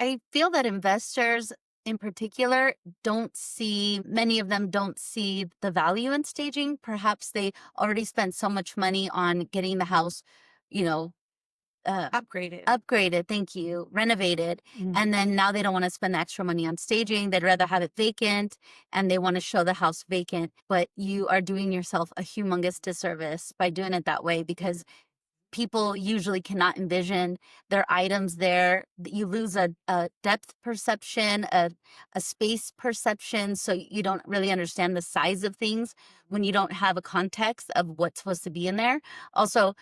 I feel that investors in particular many of them don't see the value in staging. Perhaps they already spent so much money on getting the house, you know, uh, Upgraded. upgraded, thank you, renovated. Mm. And then now they don't want to spend the extra money on staging. They'd rather have it vacant and they want to show the house vacant. But you are doing yourself a humongous disservice by doing it that way because people usually cannot envision their items there. You lose a depth perception, a space perception. So you don't really understand the size of things when you don't have a context of what's supposed to be in there. Also,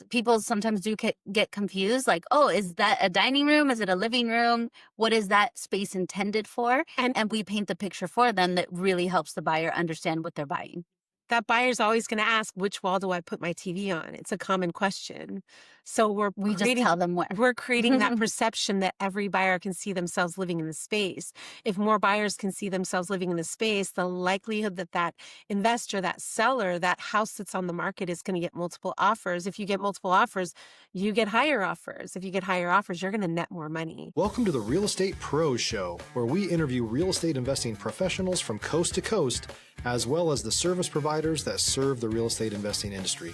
people sometimes do get confused. Like, oh, is that a dining room? Is it a living room? What is that space intended for? And we paint the picture for them that really helps the buyer understand what they're buying. That buyer's always going to ask, which wall do I put my TV on? It's a common question. So We just tell them where. we're creating that perception that every buyer can see themselves living in the space. If more buyers can see themselves living in the space, the likelihood that that investor, that seller, that house that's on the market is going to get multiple offers. If you get multiple offers, you get higher offers. If you get higher offers, you're going to net more money. Welcome to the Real Estate Pros Show, where we interview real estate investing professionals from coast to coast, as well as the service providers that serve the real estate investing industry.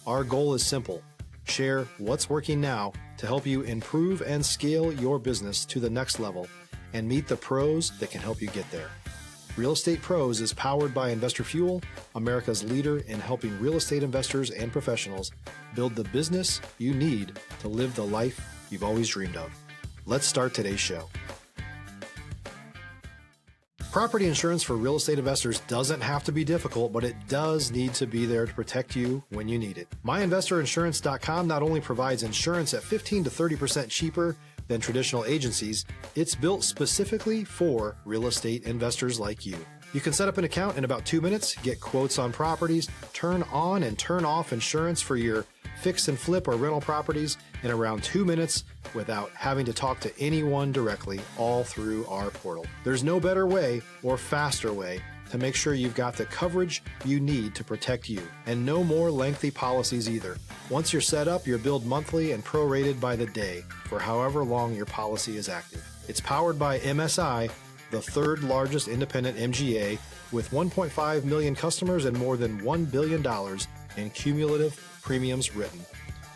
Our goal is simple: share what's working now to help you improve and scale your business to the next level and meet the pros that can help you get there. Real Estate Pros is powered by Investor Fuel, America's leader in helping real estate investors and professionals build the business you need to live the life you've always dreamed of. Let's start today's show. Property insurance for real estate investors doesn't have to be difficult, but it does need to be there to protect you when you need it. MyInvestorInsurance.com not only provides insurance at 15 to 30% cheaper than traditional agencies, it's built specifically for real estate investors like you. You can set up an account in about 2 minutes, get quotes on properties, turn on and turn off insurance for your fix and flip or rental properties in around 2 minutes without having to talk to anyone directly, all through our portal. There's no better way or faster way to make sure you've got the coverage you need to protect you, and no more lengthy policies either. Once you're set up, you're billed monthly and prorated by the day for however long your policy is active. It's powered by MSI, the third largest independent MGA, with 1.5 million customers and more than $1 billion in cumulative premiums written.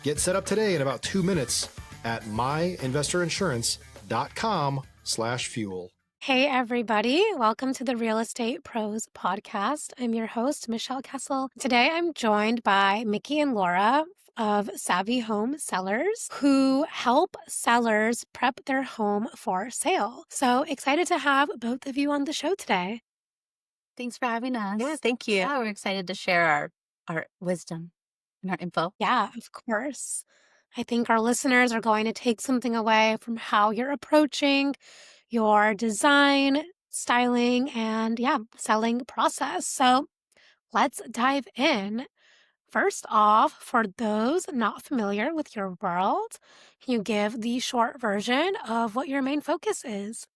Get set up today in about 2 minutes at myinvestorinsurance.com/fuel. Hey, everybody. Welcome to the Real Estate Pros podcast. I'm your host, Michelle Kesil. Today, I'm joined by Mickey and Laura of Savvy Home Sellers, who help sellers prep their home for sale. So excited to have both of you on the show today. Thanks for having us. Yeah, thank you. Yeah, we're excited to share our wisdom and our info. Yeah, of course. I think our listeners are going to take something away from how you're approaching your design, styling, and selling process. So let's dive in. First off, for those not familiar with your world, can you give the short version of what your main focus is?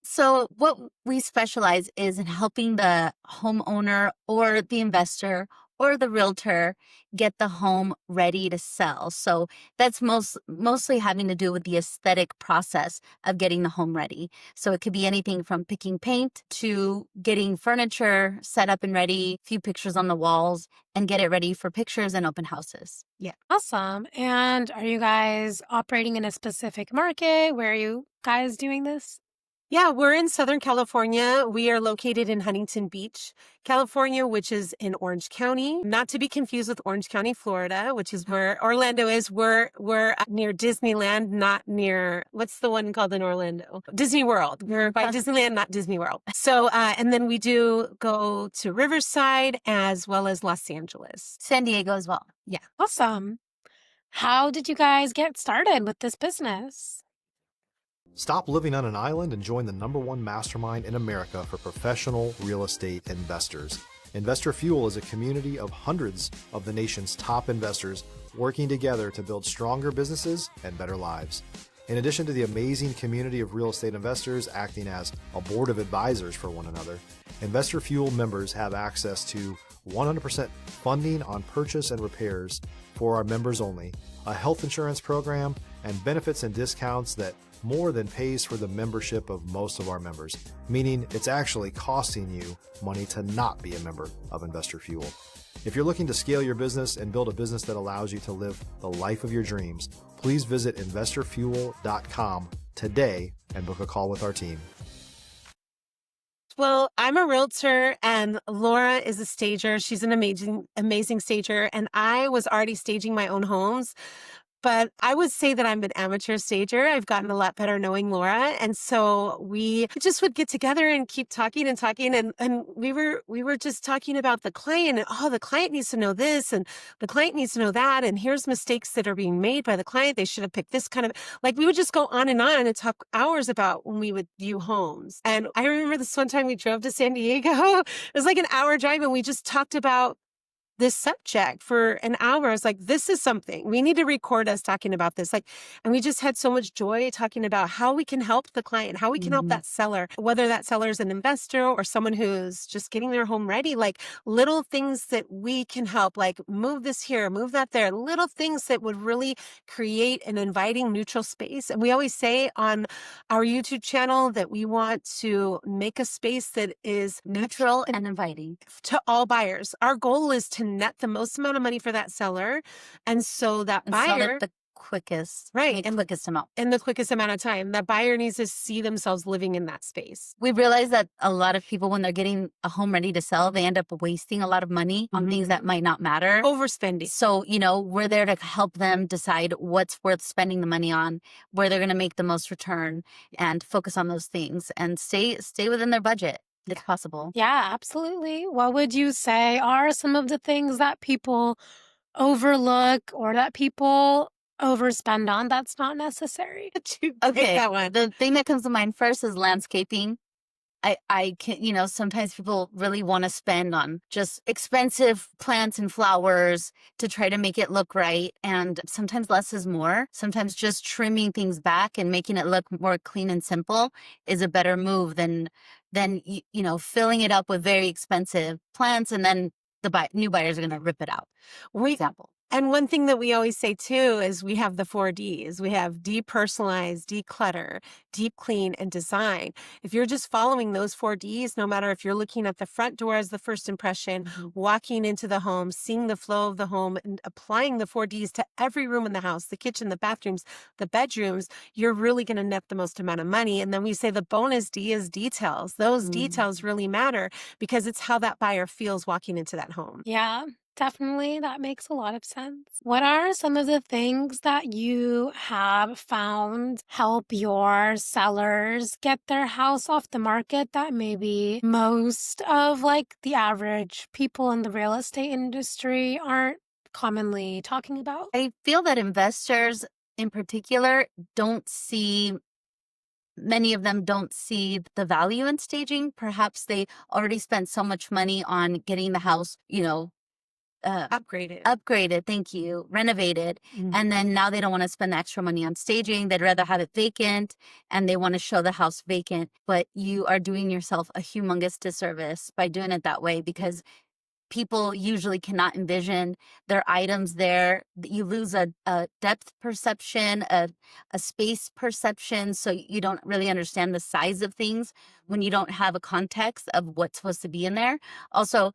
So what we specialize is in helping the homeowner or the investor or the realtor get the home ready to sell. So that's mostly having to do with the aesthetic process of getting the home ready. So it could be anything from picking paint to getting furniture set up and ready, a few pictures on the walls, and get it ready for pictures and open houses. Yeah. Awesome. And are you guys operating in a specific market? Where are you guys doing this? Yeah, we're in Southern California. We are located in Huntington Beach, California, which is in Orange County. Not to be confused with Orange County, Florida, which is where Orlando is. We're near Disneyland, not near, what's the one called in Orlando? Disney World. We're by Disneyland, not Disney World. So, and then we do go to Riverside as well as Los Angeles. San Diego as well. Yeah. Awesome. How did you guys get started with this business? Stop living on an island and join the #1 mastermind in America for professional real estate investors. Investor Fuel is a community of hundreds of the nation's top investors working together to build stronger businesses and better lives. In addition to the amazing community of real estate investors acting as a board of advisors for one another, Investor Fuel members have access to 100% funding on purchase and repairs for our members only, a health insurance program, and benefits and discounts that more than pays for the membership of most of our members, meaning it's actually costing you money to not be a member of Investor Fuel. If you're looking to scale your business and build a business that allows you to live the life of your dreams, please visit investorfuel.com today and book a call with our team. Well, I'm a realtor and Laura is a stager. She's an amazing stager. And I was already staging my own homes. But I would say that I'm an amateur stager. I've gotten a lot better knowing Laura. And so we just would get together and keep talking and talking. And we were just talking about the client and, oh, the client needs to know this and the client needs to know that. And here's mistakes that are being made by the client. They should have picked this kind of, like, we would just go on and talk hours about when we would view homes. And I remember this one time we drove to San Diego. It was like an hour drive and we just talked about this subject for an hour. I was like, this is something we need to record us talking about this. Like, and we just had so much joy talking about how we can help the client, how we can help that seller, whether that seller is an investor or someone who's just getting their home ready, like little things that we can help, like move this here, move that there, little things that would really create an inviting neutral space. And we always say on our YouTube channel that we want to make a space that is Neutral and inviting. to all buyers. Our goal is to net the most amount of money for that seller. And so that And sell buyer, it the quickest, right, the quickest amount. in the quickest amount of time, that buyer needs to see themselves living in that space. We realize that a lot of people, when they're getting a home ready to sell, they end up wasting a lot of money on things that might not matter. Overspending. So, we're there to help them decide what's worth spending the money on, where they're going to make the most return, and focus on those things and stay within their budget if possible. Yeah, absolutely. What would you say are some of the things that people overlook or that people overspend on that's not necessary? Take Okay, that one. the thing that comes to mind first is landscaping. I can, sometimes people really want to spend on just expensive plants and flowers to try to make it look right. And sometimes less is more. Sometimes just trimming things back and making it look more clean and simple is a better move than filling it up with very expensive plants. And then the new buyers are going to rip it out, for example. And one thing that we always say too is we have the 4 Ds. We have depersonalize, declutter, deep clean, and design. If you're just following those 4 Ds, no matter if you're looking at the front door as the first impression, walking into the home, seeing the flow of the home, and applying the 4 Ds to every room in the house, the kitchen, the bathrooms, the bedrooms, you're really going to net the most amount of money. And then we say the bonus D is details. Those details really matter because it's how that buyer feels walking into that home. Yeah. Definitely. That makes a lot of sense. What are some of the things that you have found help your sellers get their house off the market that maybe most of the average people in the real estate industry aren't commonly talking about? I feel that investors in particular many of them don't see the value in staging. Perhaps they already spent so much money on getting the house, upgraded, thank you, renovated. And then now they don't want to spend the extra money on staging. They'd rather have it vacant and they want to show the house vacant. But you are doing yourself a humongous disservice by doing it that way because people usually cannot envision their items there. You lose a depth perception, a space perception, so you don't really understand the size of things when you don't have a context of what's supposed to be in there. Also,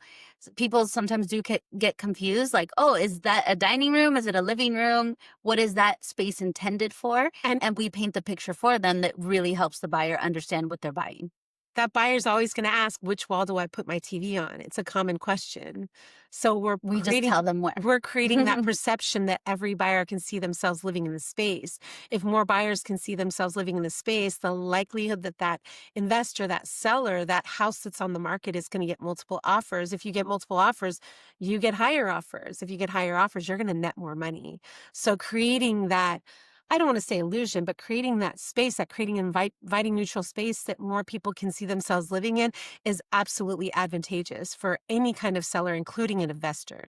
people sometimes do get confused, like, oh, is that a dining room? Is it a living room? What is that space intended for? And we paint the picture for them that really helps the buyer understand what they're buying. That buyer's always going to ask, which wall do I put my TV on? It's a common question. So we just tell them where. We're creating that perception that every buyer can see themselves living in the space. If more buyers can see themselves living in the space, the likelihood that investor, that seller, that house that's on the market is going to get multiple offers. If you get multiple offers, you get higher offers. If you get higher offers, you're going to net more money. So creating that, I don't want to say illusion, but creating that space, creating inviting neutral space that more people can see themselves living in is absolutely advantageous for any kind of seller, including an investor.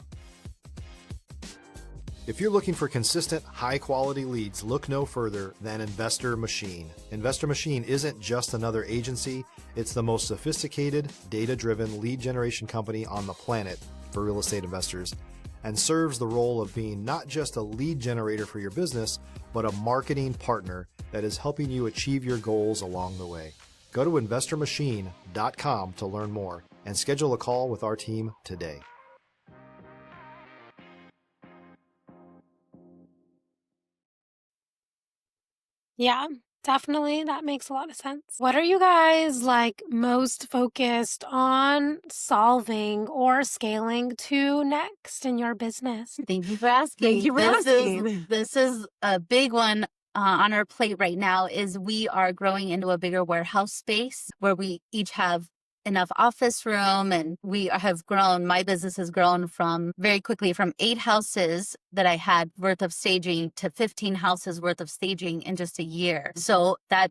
If you're looking for consistent, high-quality leads, look no further than Investor Machine. Investor Machine isn't just another agency. It's the most sophisticated, data-driven lead generation company on the planet for real estate investors, and serves the role of being not just a lead generator for your business, but a marketing partner that is helping you achieve your goals along the way. Go to investormachine.com to learn more and schedule a call with our team today. Yeah, definitely. That makes a lot of sense. What are you guys like most focused on solving or scaling to next in your business? Thank you for asking. Thank you for asking. This is a big one on our plate right now. Is we are growing into a bigger warehouse space where we each have enough office room, and we have grown. My business has grown from very quickly from 8 houses that I had worth of staging to 15 houses worth of staging in just a year. So that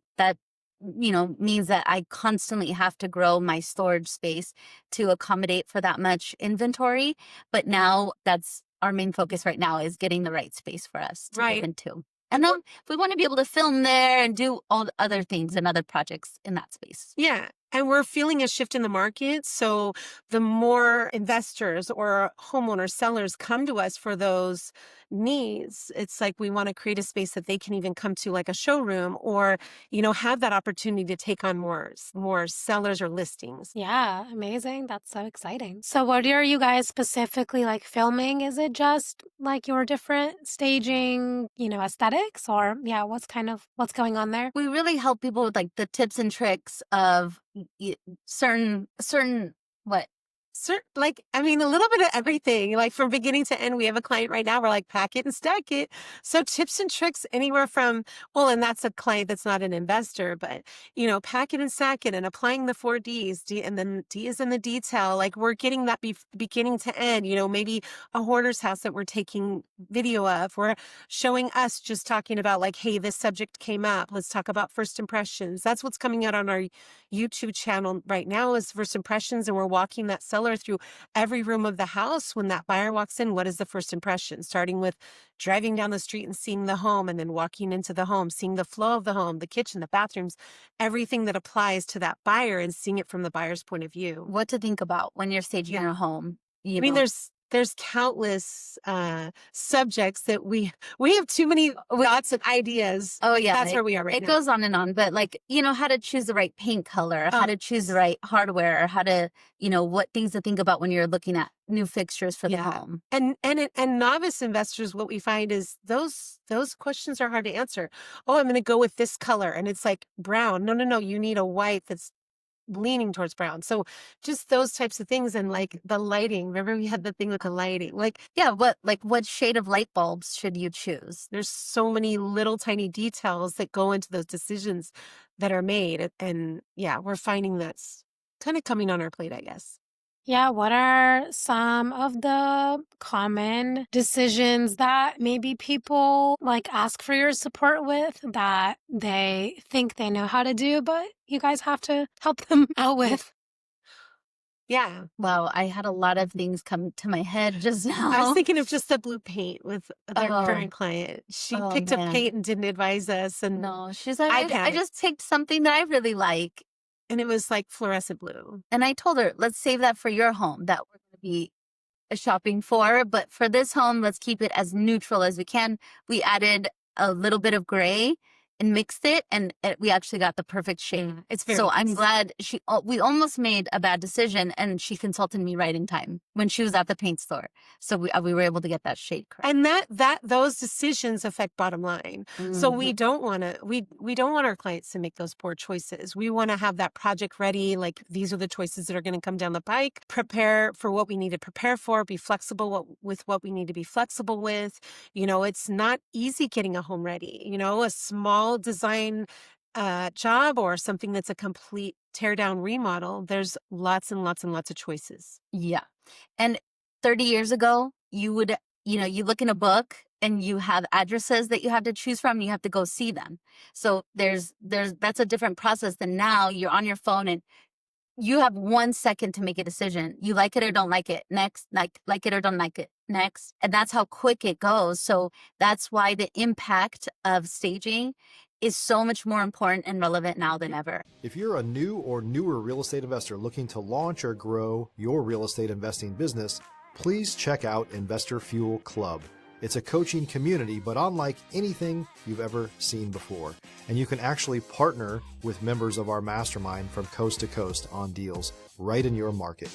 means that I constantly have to grow my storage space to accommodate for that much inventory. But now that's our main focus right now, is getting the right space for us to Right. live into. And then we want to be able to film there and do all the other things and other projects in that space. Yeah. And we're feeling a shift in the market. So the more investors or homeowners, sellers come to us for those needs, it's like we want to create a space that they can even come to, like a showroom, or, have that opportunity to take on more sellers or listings. Yeah, amazing. That's so exciting. So what are you guys specifically like filming? Is it just like your different staging, aesthetics, or what's going on there? We really help people with like the tips and tricks of certain what? A little bit of everything, like from beginning to end. We have a client right now, we're like, pack it and stack it. So tips and tricks anywhere from, and that's a client that's not an investor, but, pack it and stack it and applying the 4 Ds, and then D is in the detail. Like we're getting that beginning to end, maybe a hoarder's house that we're taking video of. We're showing us just talking about like, hey, this subject came up. Let's talk about first impressions. That's what's coming out on our YouTube channel right now, is first impressions. And we're walking that seller through every room of the house. When that buyer walks in, what is the first impression? Starting with driving down the street and seeing the home, and then walking into the home, seeing the flow of the home, the kitchen, the bathrooms, everything that applies to that buyer, and seeing it from the buyer's point of view. What to think about when you're staging your home. There's countless subjects that we have too many thoughts and ideas. Oh yeah, that's where we are right now. It goes on and on, but how to choose the right paint color, how to choose the right hardware, how to, what things to think about when you're looking at new fixtures for the home. And novice investors, what we find is those questions are hard to answer. Oh, I'm going to go with this color, and it's like brown. No, you need a white that's leaning towards brown. So just those types of things. And like the lighting, remember we had the thing with the lighting, what shade of light bulbs should you choose? There's so many little tiny details that go into those decisions that are made. And we're finding that's kind of coming on our plate, I guess. Yeah, what are some of the common decisions that maybe people like ask for your support with that they think they know how to do, but you guys have to help them out with? Yeah. Wow, I had a lot of things come to my head just now. I was thinking of just the blue paint with their current client. She picked up paint and didn't advise us. And no, she's like, I just picked something that I really like. And it was like fluorescent blue. And I told her, let's save that for your home that we're going to be shopping for. But for this home, let's keep it as neutral as we can. We added a little bit of gray and mixed it, and we actually got the perfect shade. It's very so nice. I'm glad we almost made a bad decision, and she consulted me right in time when she was at the paint store. So we were able to get that shade correct. And those decisions affect bottom line. Mm-hmm. So we don't want our clients to make those poor choices. We want to have that project ready. Like, these are the choices that are going to come down the pike. Prepare for what we need to prepare for. Be flexible with what we need to be flexible with. It's not easy getting a home ready. A small design job or something that's a complete tear down remodel, there's lots and lots and lots of choices. Yeah. And 30 years ago, you would, you look in a book and you have addresses that you have to choose from. You have to go see them. So that's a different process than now. You're on your phone and you have 1 second to make a decision. You like it or don't like it. Next, like it or don't like it. Next. And that's how quick it goes. So that's why the impact of staging is so much more important and relevant now than ever. If you're a new or newer real estate investor looking to launch or grow your real estate investing business, please check out Investor Fuel Club. It's a coaching community, but unlike anything you've ever seen before. And you can actually partner with members of our mastermind from coast to coast on deals right in your market.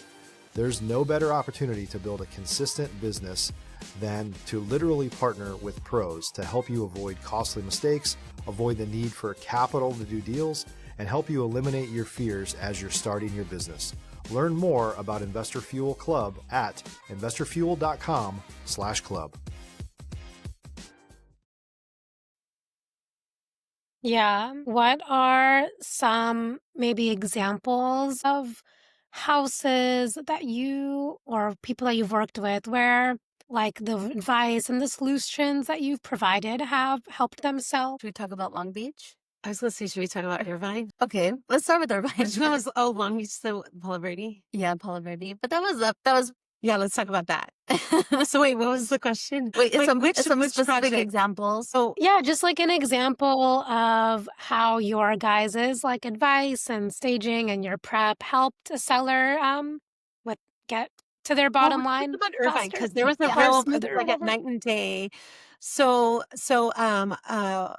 There's no better opportunity to build a consistent business than to literally partner with pros to help you avoid costly mistakes, avoid the need for capital to do deals, and help you eliminate your fears as you're starting your business. Learn more about Investor Fuel Club at investorfuel.com/club. Yeah. What are some maybe examples of houses that you or people that you've worked with where like the advice and the solutions that you've provided have helped them sell? Should we talk about Long Beach? I was going to say, should we talk about Irvine? Okay, let's start with Irvine. Which one was, oh, Long Beach, so Paula Brady? Yeah, Paula Verde. But that was Yeah, let's talk about that. So wait, what was the question? wait, Like, some which specific project? examples. Oh, Yeah, just like an example of how your guys' like advice and staging and your prep helped a seller with get to their bottom well, line let's talk about Irvine faster. because there was a Yeah. real Smoother or like at whatever. night and day. So a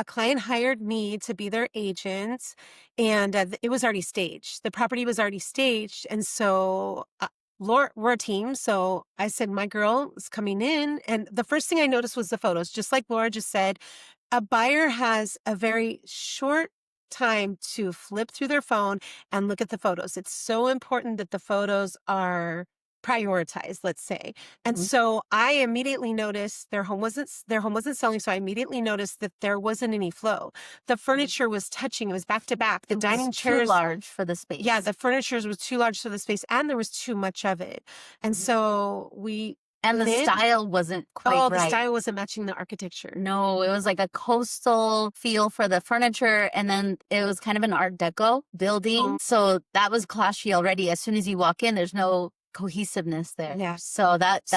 client hired me to be their agent, and it was already staged. The property was already staged, and so. Laura, we're a team. So I said, my girl is coming in. And the first thing I noticed was the photos. Just like Laura just said, a buyer has a very short time to flip through their phone and look at the photos. It's so important that the photos are prioritized, let's say. And Mhm. so I immediately noticed their home wasn't selling. So I immediately noticed that there wasn't any flow. The furniture was touching. It was back to back. The It was dining too chairs large for the space. yeah, the furniture was too large for the space and there was too much of it. And so we and the went in. style wasn't quite Oh, right. the style wasn't matching the architecture. No, it was like a coastal feel for the furniture, and then it was kind of an Art Deco building. Oh. So that was clashy already. As soon as you walk in, there's no cohesiveness there. Yeah. So that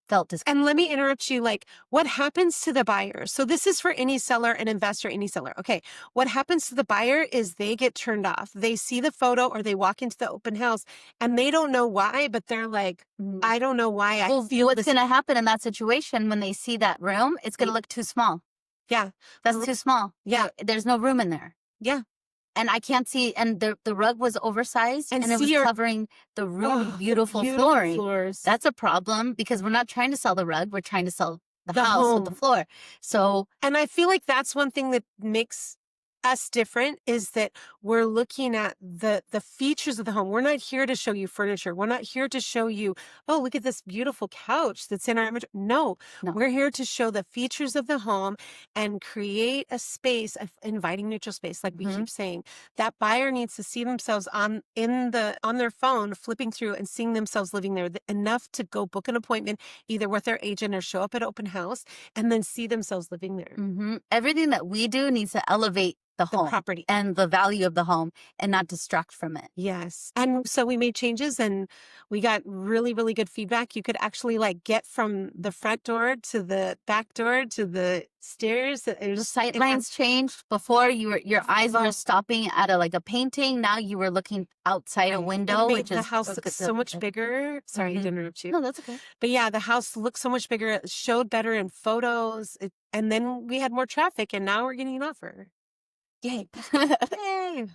felt disgusting. And let me interrupt you. Like, what happens to the buyer? So this is for any seller, an investor, any seller. Okay. What happens to the buyer is they get turned off. They see the photo or they walk into the open house and they don't know why, but they're like, I don't know why I feel what's this. going to happen in that situation when they see that room? It's going to look too small. Yeah. That's too small. Yeah. There's no room in there. Yeah. And I can't see, and the rug was oversized and it was see covering the really Oh, beautiful flooring. floors. That's a problem because we're not trying to sell the rug. We're trying to sell the The house with the home. floor. So, And I feel like that's one thing that makes us different is that we're looking at the features of the home. We're not here to show you furniture. We're not here to show you, oh, look at this beautiful couch that's in our image. No, we're here to show the features of the home and create a space, an inviting neutral space, like we keep saying. That buyer needs to see themselves on their phone, flipping through and seeing themselves living there enough to go book an appointment either with their agent or show up at open house and then see themselves living there. everything that we do needs to elevate the home property and the value of the home and not distract from it. Yes. And so we made changes and we got really, really good feedback. You could actually like get from the front door to the back door to the stairs. The sight lines changed. Before your eyes were stopping at a painting. Now you were looking outside a window, made which the is house look so much bigger. Sorry to interrupt you. No, that's okay. But yeah, the house looked so much bigger. It showed better in photos. And then we had more traffic and now we're getting an offer. Yay. Yay.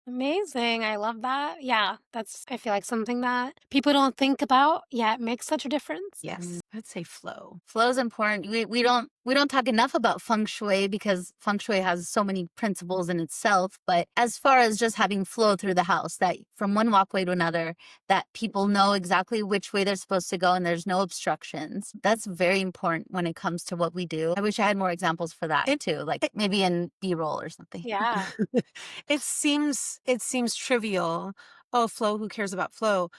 Amazing. I love that. Yeah, that's, I feel like something that people don't think about yet makes such a difference. Yes. I'd say flow. Flow is important. We don't talk enough about feng shui because feng shui has so many principles in itself. But as far as just having flow through the house, that from one walkway to another, that people know exactly which way they're supposed to go and there's no obstructions. That's very important when it comes to what we do. I wish I had more examples for that too, like maybe in B-roll or something. Yeah. It seems trivial. Oh, flow, who cares about flow?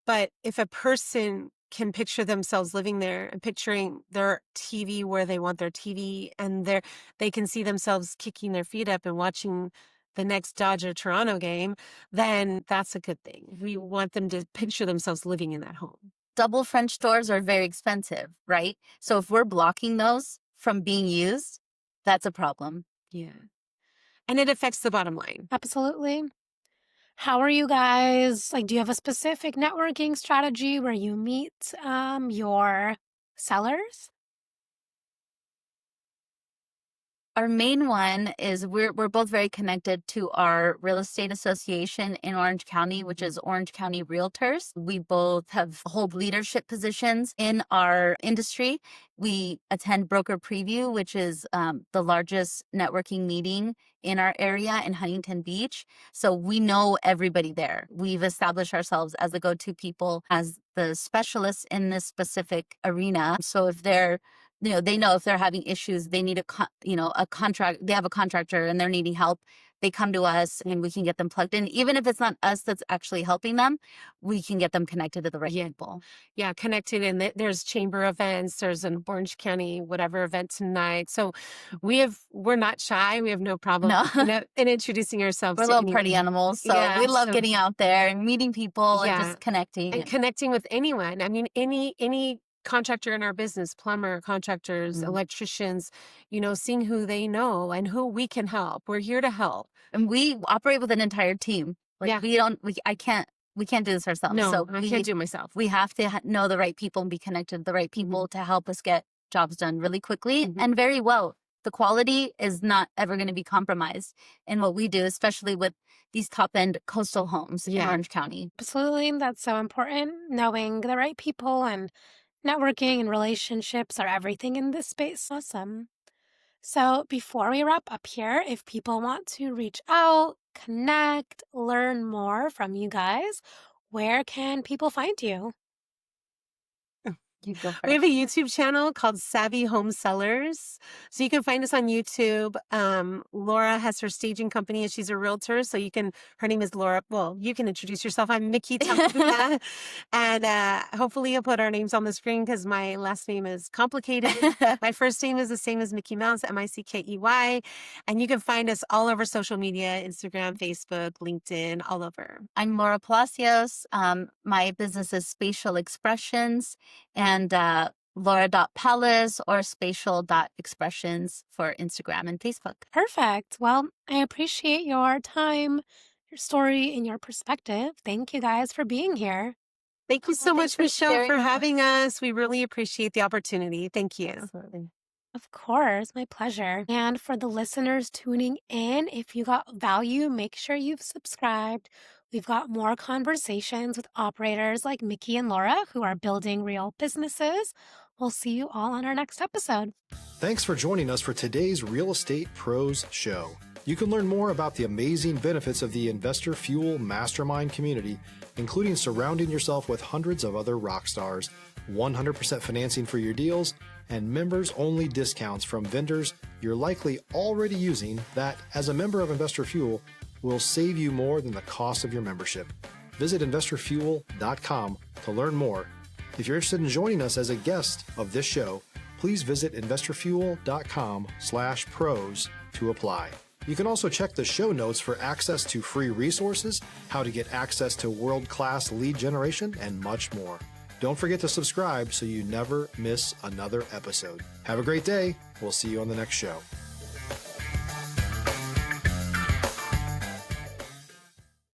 But if a person can picture themselves living there and picturing their TV where they want their TV and they can see themselves kicking their feet up and watching the next Dodger Toronto game, then that's a good thing. We want them to picture themselves living in that home. Double French doors are very expensive, right? So if we're blocking those from being used, that's a problem. Yeah. And it affects the bottom line. Absolutely. How are you guys? Like, do you have a specific networking strategy where you meet your sellers? Our main one is we're both very connected to our real estate association in Orange County, which is Orange County Realtors. We both hold leadership positions in our industry. We attend Broker Preview, which is the largest networking meeting in our area in Huntington Beach. So we know everybody there. We've established ourselves as the go-to people, as the specialists in this specific arena. So if they know if they're having issues, they need a contract, they have a contractor and they're needing help, they come to us and we can get them plugged in. Even if it's not us that's actually helping them, we can get them connected to the right people. Yeah, connected. And there's chamber events. There's an Orange County whatever event tonight. So we're not shy. We have no problem in introducing ourselves. We're to little party animals. So we love getting out there and meeting people and just connecting. And connecting with anyone. I mean, any contractor in our business, plumber, contractors, electricians, seeing who they know and who we can help. We're here to help. And we operate with an entire team. We can't do this ourselves. No, so I can't do it myself. We have to know the right people and be connected to the right people to help us get jobs done really quickly and very well. The quality is not ever going to be compromised in what we do, especially with these top-end coastal homes in Orange County. Absolutely. That's so important. Knowing the right people and networking and relationships are everything in this space. Awesome. So before we wrap up here, if people want to reach out, connect, learn more from you guys, where can people find you? You go first. We have a YouTube channel called Savvy Home Sellers. So you can find us on YouTube. Laura has her staging company and she's a realtor. So her name is Laura. Well, you can introduce yourself. I'm Mickey Tamuka. And hopefully you'll put our names on the screen because my last name is complicated. My first name is the same as Mickey Mouse, Mickey. And you can find us all over social media, Instagram, Facebook, LinkedIn, all over. I'm Laura Palacios. My business is Spatial Expressions, and Laura.Palace or spatial.expressions for Instagram and Facebook. Perfect. Well, I appreciate your time, your story, and your perspective. Thank you guys for being here. Thank you so much, Michelle, for having us. We really appreciate the opportunity. Thank you. Absolutely. Of course, my pleasure. And for the listeners tuning in, if you got value, make sure you've subscribed. We've got more conversations with operators like Mickey and Laura who are building real businesses. We'll see you all on our next episode. Thanks for joining us for today's Real Estate Pros Show. You can learn more about the amazing benefits of the Investor Fuel Mastermind community, including surrounding yourself with hundreds of other rock stars, 100% financing for your deals, and members-only discounts from vendors you're likely already using that, as a member of Investor Fuel, will save you more than the cost of your membership. Visit investorfuel.com to learn more. If you're interested in joining us as a guest of this show, please visit investorfuel.com/pros to apply. You can also check the show notes for access to free resources, how to get access to world-class lead generation, and much more. Don't forget to subscribe so you never miss another episode. Have a great day. We'll see you on the next show.